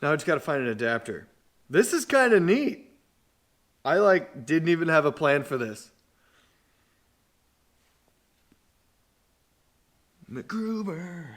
Now I just got to find an adapter. This is kind of neat. I didn't even have a plan for this. MacGruber.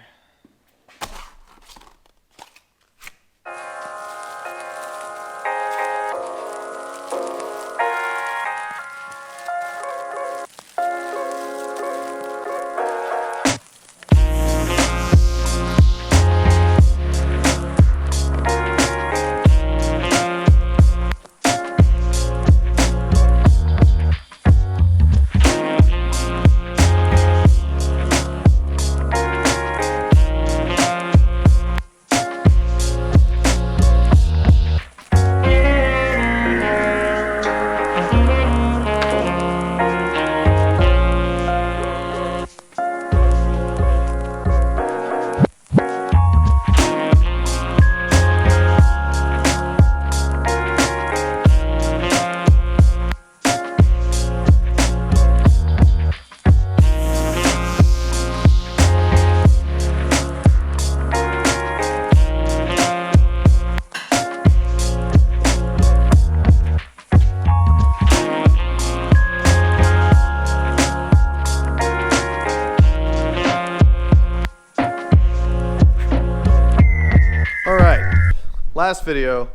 Last video,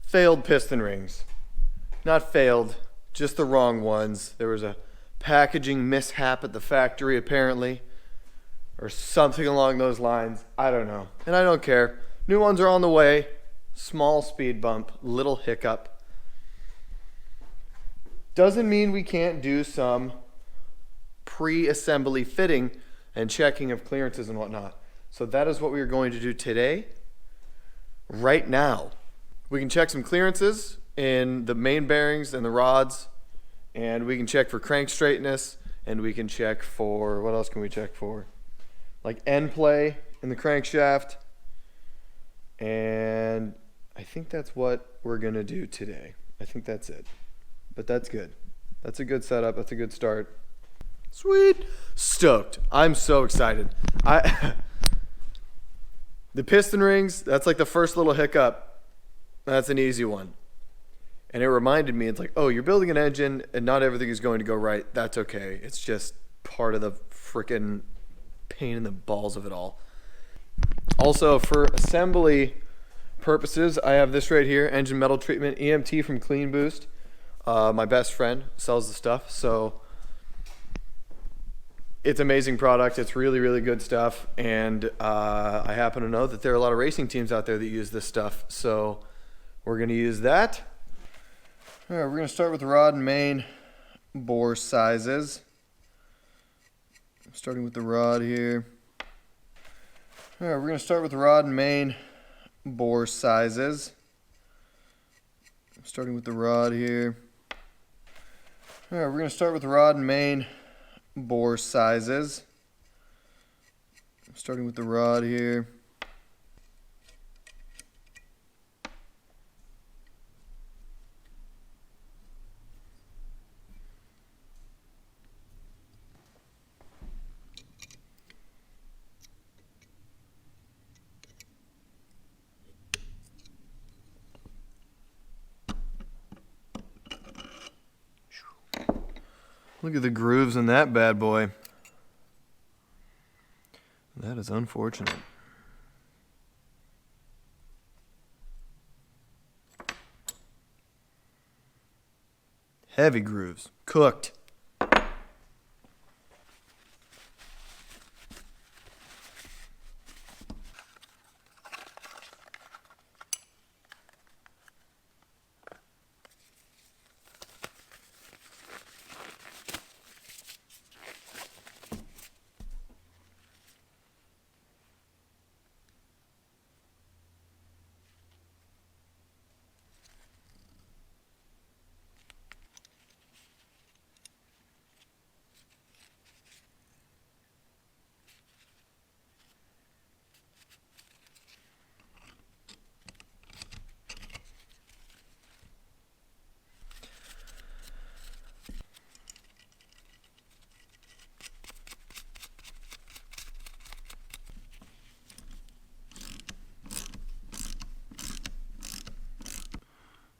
failed piston rings. Not failed, just the wrong ones. There was a packaging mishap at the factory apparently, or something along those lines. I don't know, and I don't care. New ones are on the way. Small speed bump, little hiccup. Doesn't mean we can't do some pre-assembly fitting and checking of clearances and whatnot. So that is what we are going to do today. Right now, we can check some clearances in the main bearings and the rods, and we can check for crank straightness, and we can check for, what else can we check for? Like end play in the crankshaft, and I think that's what we're gonna do today. I think that's it, but that's good. That's a good setup, that's a good start. Sweet, stoked, I'm so excited. The piston rings, that's like the first little hiccup. That's an easy one. And it reminded me, it's like, oh, you're building an engine and not everything is going to go right. That's okay. It's just part of the freaking pain in the balls of it all. Also, for assembly purposes, I have this right here, engine metal treatment, EMT from Clean Boost. My best friend sells the stuff, so it's amazing product. It's really, really good stuff. And I happen to know that there are a lot of racing teams out there that use this stuff. So we're going to use that. All right, we're going to start with the rod and main bore sizes. Starting with the rod here. All right, we're going to start with the rod and main bore sizes. Starting with the rod here. All right, we're going to start with the rod and main bore sizes. Starting with the rod here. Look at the grooves in that bad boy. That is unfortunate. Heavy grooves. Cooked.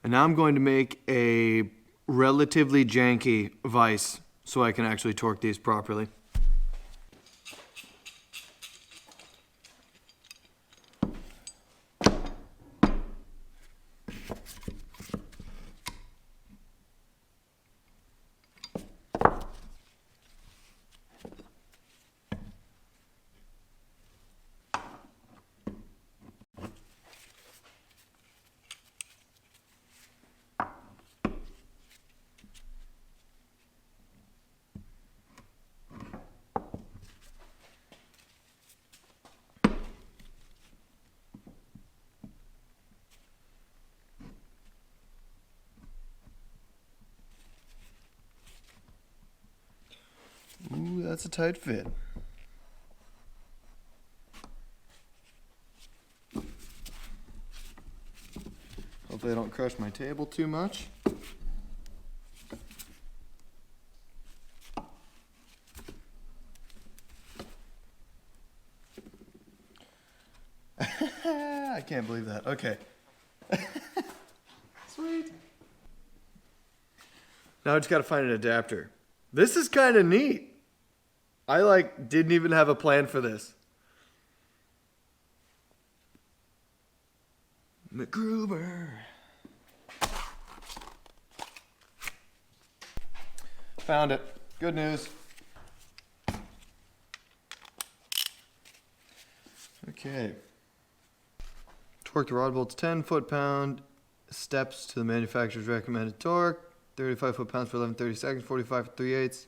And now I'm going to make a relatively janky vise so I can actually torque these properly. Ooh, that's a tight fit. Hopefully I don't crush my table too much. I can't believe that. Okay. Sweet. Now I just gotta find an adapter. This is kind of neat. I didn't even have a plan for this. MacGruber. Found it. Good news. Okay. Torque the rod bolts 10 foot-pound. Steps to the manufacturer's recommended torque. 35 foot-pounds for 11:30 seconds. 45 for 3/8.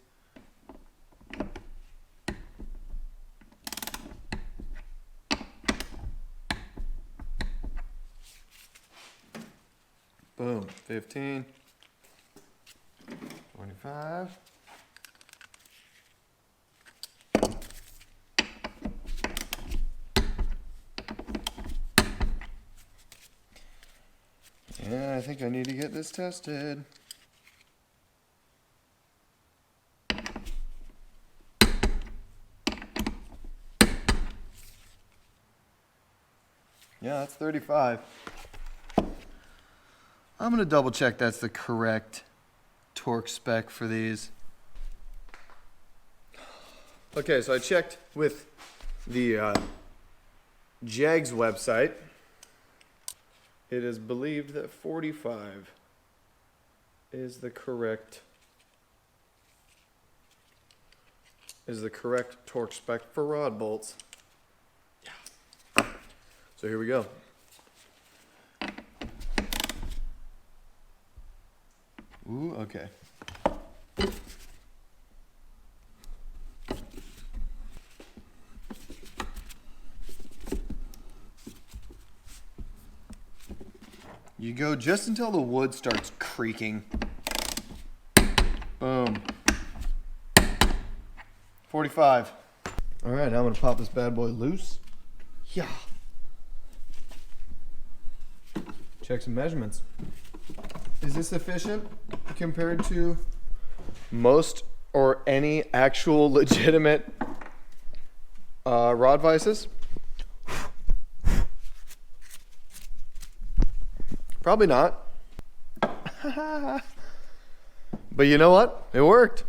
Boom. 15. 25. Yeah, I think I need to get this tested. Yeah, that's 35. I'm going to double check that's the correct torque spec for these. Okay, so I checked with the JAGS website. It is believed that 45 is the correct torque spec for rod bolts. Yeah. So here we go. Ooh, okay. You go just until the wood starts creaking. Boom. 45. All right, now I'm gonna pop this bad boy loose. Yeah. Check some measurements. Is this efficient compared to most or any actual legitimate rod vices? Probably not. But you know what? It worked.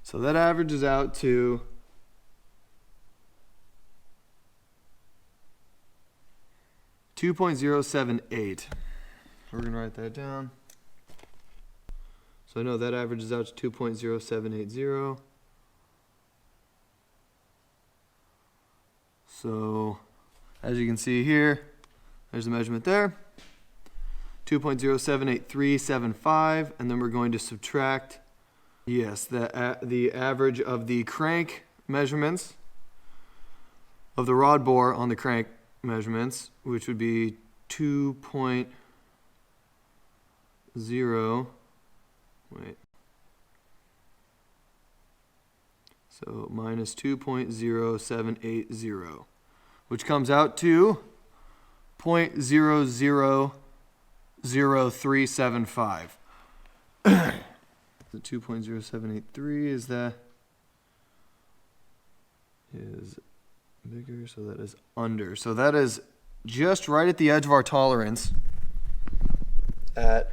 So that averages out to 2.078. We're going to write that down. So I know that averages out to 2.0780. So as you can see here, there's the measurement there. 2.078375, and then we're going to subtract, yes, the average of the crank measurements of the rod bore on the crank measurements, which would be 2.0, wait, so minus 2.0780, which comes out to 0.000375. The 2.0783 is bigger, so that is under. So that is just right at the edge of our tolerance at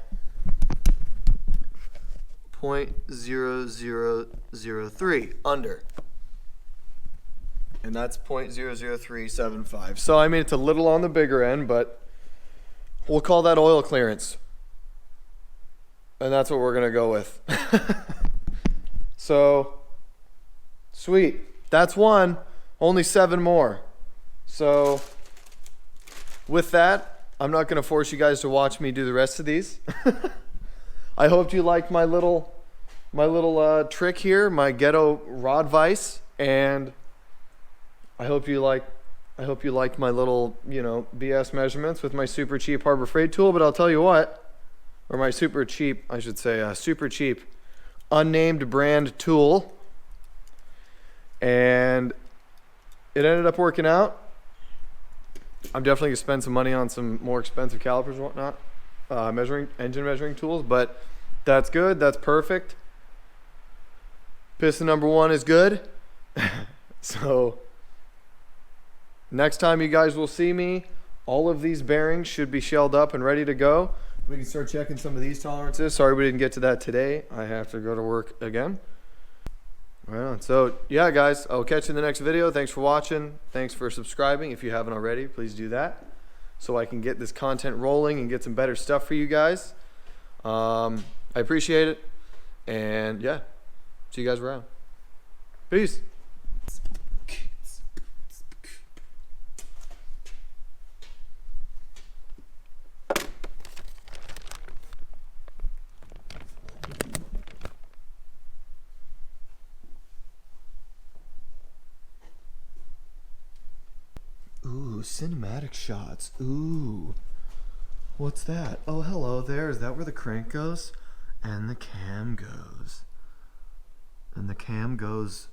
0.0003 under. And that's 0.00375. So I mean, it's a little on the bigger end, but we'll call that oil clearance. And that's what we're going to go with. So, sweet. That's one. Only 7 more. So, with that, I'm not going to force you guys to watch me do the rest of these. I hope you liked my little trick here, my ghetto rod vise, and I hope you liked my little, BS measurements with my super cheap Harbor Freight tool. But I'll tell you what, or my super cheap unnamed brand tool, and it ended up working out. I'm definitely gonna spend some money on some more expensive calipers and whatnot, engine measuring tools, but that's good. That's perfect. Piston number 1 is good. So next time you guys will see me, all of these bearings should be shelled up and ready to go. We can start checking some of these tolerances. Sorry we didn't get to that today. I have to go to work again. Right on. So yeah, guys, I'll catch you in the next video. Thanks for watching. Thanks for subscribing. If you haven't already, please do that so I can get this content rolling and get some better stuff for you guys. I appreciate it. And yeah, see you guys around. Peace. Ooh, cinematic shots. Ooh. What's that? Oh, hello there. Is that where the crank goes? And the cam goes. And the cam goes